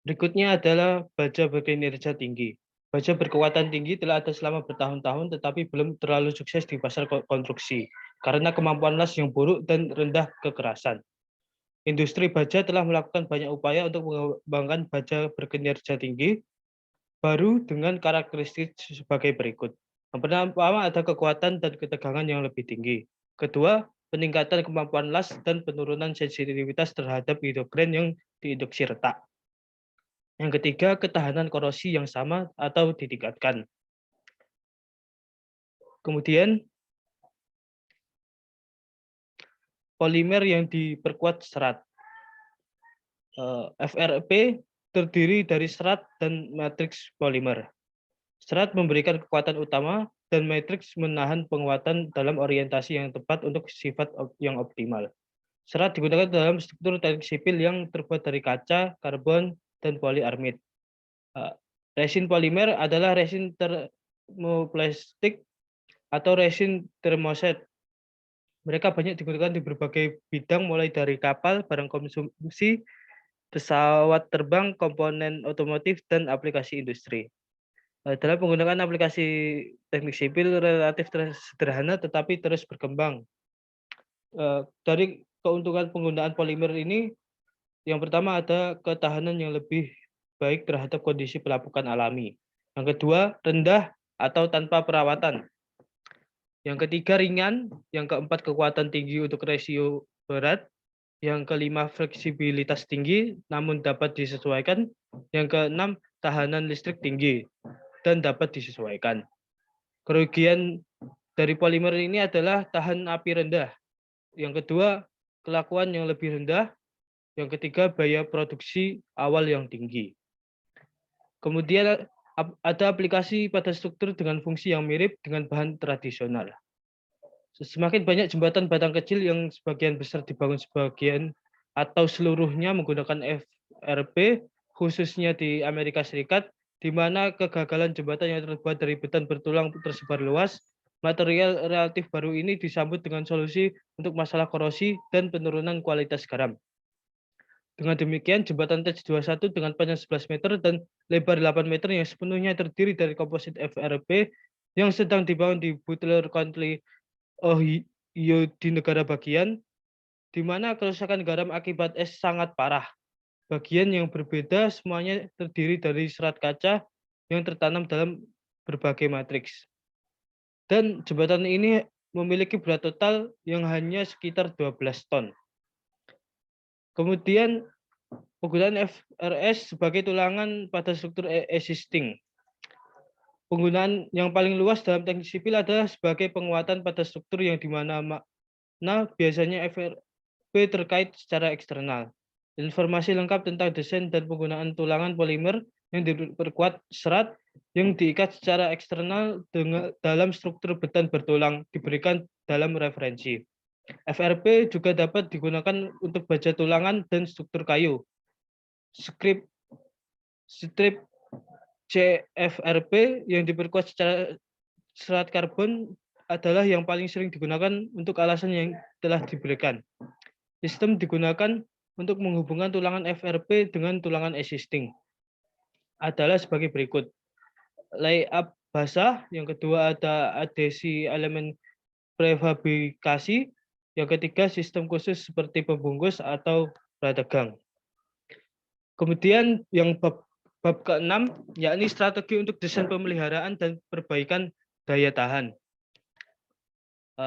Berikutnya adalah baja berkinerja tinggi. Baja berkekuatan tinggi telah ada selama bertahun-tahun tetapi belum terlalu sukses di pasar konstruksi karena kemampuan las yang buruk dan rendah kekerasan. Industri baja telah melakukan banyak upaya untuk mengembangkan baja berkinerja tinggi baru dengan karakteristik sebagai berikut. Yang pertama ada kekuatan dan ketegangan yang lebih tinggi. Kedua, peningkatan kemampuan las dan penurunan sensitivitas terhadap hidrogen yang diinduksi retak. Yang ketiga, ketahanan korosi yang sama atau ditingkatkan. Kemudian, polimer yang diperkuat serat. FRP terdiri dari serat dan matriks polimer. Serat memberikan kekuatan utama dan matriks menahan penguatan dalam orientasi yang tepat untuk sifat yang optimal. Serat digunakan dalam struktur teknik sipil yang terbuat dari kaca, karbon, dan poliaramid. Resin polimer adalah resin termoplastik atau resin termoset. Mereka banyak digunakan di berbagai bidang mulai dari kapal, barang konsumsi, pesawat terbang, komponen otomotif, dan aplikasi industri. Dalam penggunaan aplikasi teknik sipil relatif sederhana tetapi terus berkembang. Dari keuntungan penggunaan polimer ini, yang pertama ada ketahanan yang lebih baik terhadap kondisi pelapukan alami. Yang kedua, rendah atau tanpa perawatan. Yang ketiga, ringan. Yang keempat, kekuatan tinggi untuk rasio berat. Yang kelima, fleksibilitas tinggi namun dapat disesuaikan. Yang keenam, tahanan listrik tinggi dan dapat disesuaikan. Kerugian dari polimer ini adalah tahan api rendah. Yang kedua, kelakuan yang lebih rendah. Yang ketiga, biaya produksi awal yang tinggi. Kemudian ada aplikasi pada struktur dengan fungsi yang mirip dengan bahan tradisional. Semakin banyak jembatan batang kecil yang sebagian besar dibangun sebagian atau seluruhnya menggunakan FRP, khususnya di Amerika Serikat, di mana kegagalan jembatan yang terbuat dari beton bertulang tersebar luas, material relatif baru ini disambut dengan solusi untuk masalah korosi dan penurunan kualitas garam. Dengan demikian, jembatan TEJ-21 dengan panjang 11 meter dan lebar 8 meter yang sepenuhnya terdiri dari komposit FRP yang sedang dibangun di Butler County, Ohio di negara bagian, di mana kerusakan garam akibat es sangat parah. Bagian yang berbeda semuanya terdiri dari serat kaca yang tertanam dalam berbagai matriks. Dan jembatan ini memiliki berat total yang hanya sekitar 12 ton. Kemudian penggunaan FRS sebagai tulangan pada struktur existing. Penggunaan yang paling luas dalam teknik sipil adalah sebagai penguatan pada struktur yang dimana biasanya FRP terkait secara eksternal. Informasi lengkap tentang desain dan penggunaan tulangan polimer yang diperkuat serat yang diikat secara eksternal dalam struktur beton bertulang diberikan dalam referensi. FRP juga dapat digunakan untuk baja tulangan dan struktur kayu. Strip CFRP yang diperkuat secara serat karbon adalah yang paling sering digunakan untuk alasan yang telah diberikan. Sistem digunakan untuk menghubungkan tulangan FRP dengan tulangan existing adalah sebagai berikut. Layup basah, yang kedua ada adhesi elemen prefabrikasi, yang ketiga sistem khusus seperti pembungkus atau prategang. Kemudian yang bab ke-6 yakni strategi untuk desain pemeliharaan dan perbaikan daya tahan.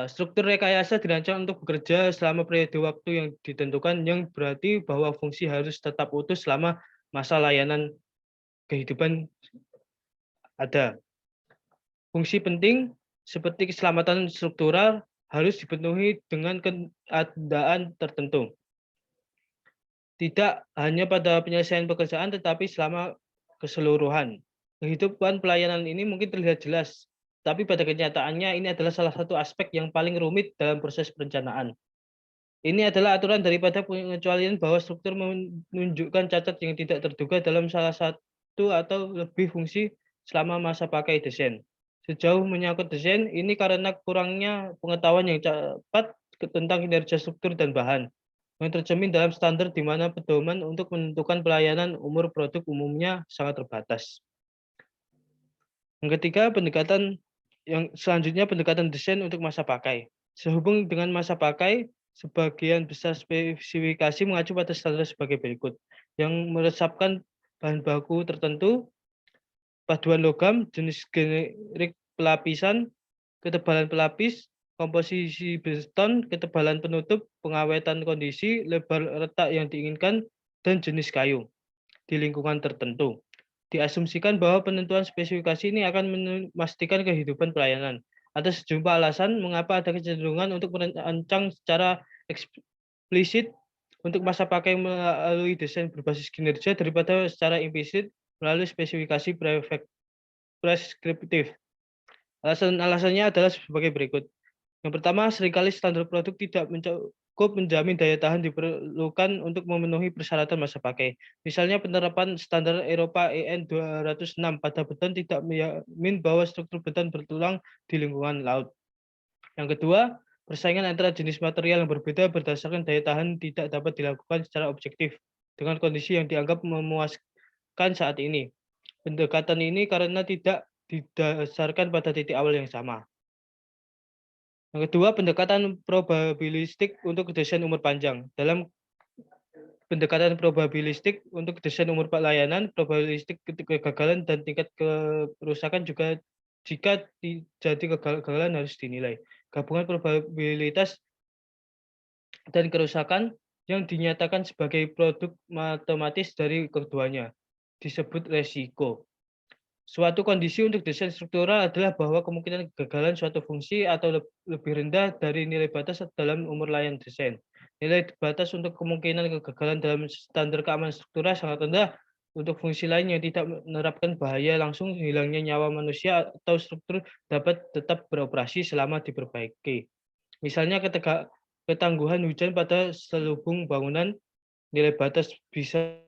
Struktur rekayasa dirancang untuk bekerja selama periode waktu yang ditentukan, yang berarti bahwa fungsi harus tetap utuh selama masa layanan kehidupan ada. Fungsi penting seperti keselamatan struktural harus dipenuhi dengan keadaan tertentu. Tidak hanya pada penyelesaian pekerjaan, tetapi selama keseluruhan. Kehidupan pelayanan ini mungkin terlihat jelas, tapi pada kenyataannya ini adalah salah satu aspek yang paling rumit dalam proses perencanaan. Ini adalah aturan daripada pengecualian bahwa struktur menunjukkan cacat yang tidak terduga dalam salah satu atau lebih fungsi selama masa pakai desain. Sejauh menyangkut desain, ini karena kurangnya pengetahuan yang cepat tentang kinerja struktur dan bahan. yang tercermin dalam standar di mana pedoman untuk menentukan pelayanan umur produk umumnya sangat terbatas. Yang ketiga, pendekatan desain untuk masa pakai. Sehubung dengan masa pakai, sebagian besar spesifikasi mengacu pada standar sebagai berikut, yang meresapkan bahan baku tertentu, paduan logam, jenis generik pelapisan, ketebalan pelapis, komposisi beton, ketebalan penutup, pengawetan kondisi, lebar retak yang diinginkan, dan jenis kayu di lingkungan tertentu. Diasumsikan bahwa penentuan spesifikasi ini akan memastikan kehidupan pelayanan. Ada sejumlah alasan mengapa ada kecenderungan untuk merancang secara eksplisit untuk masa pakai melalui desain berbasis kinerja daripada secara implisit melalui spesifikasi preskriptif. Alasan-alasannya adalah sebagai berikut. Yang pertama, seringkali standar produk tidak cukup menjamin daya tahan diperlukan untuk memenuhi persyaratan masa pakai. Misalnya penerapan standar Eropa EN 206 pada beton tidak menjamin bahwa struktur beton bertulang di lingkungan laut. Yang kedua, persaingan antara jenis material yang berbeda berdasarkan daya tahan tidak dapat dilakukan secara objektif dengan kondisi yang dianggap memuaskan saat ini. Pendekatan ini karena tidak didasarkan pada titik awal yang sama. Yang kedua, pendekatan probabilistik untuk desain umur panjang. Dalam pendekatan probabilistik untuk desain umur pelayanan, probabilistik kegagalan dan tingkat kerusakan juga jika terjadi kegagalan harus dinilai. Gabungan probabilitas dan kerusakan yang dinyatakan sebagai produk matematis dari keduanya disebut resiko. Suatu kondisi untuk desain struktural adalah bahwa kemungkinan kegagalan suatu fungsi atau lebih rendah dari nilai batas dalam umur layan desain. Nilai batas untuk kemungkinan kegagalan dalam standar keamanan struktural sangat rendah untuk fungsi lain yang tidak menerapkan bahaya langsung hilangnya nyawa manusia atau struktur dapat tetap beroperasi selama diperbaiki. Misalnya ketangguhan hujan pada selubung bangunan, nilai batas bisa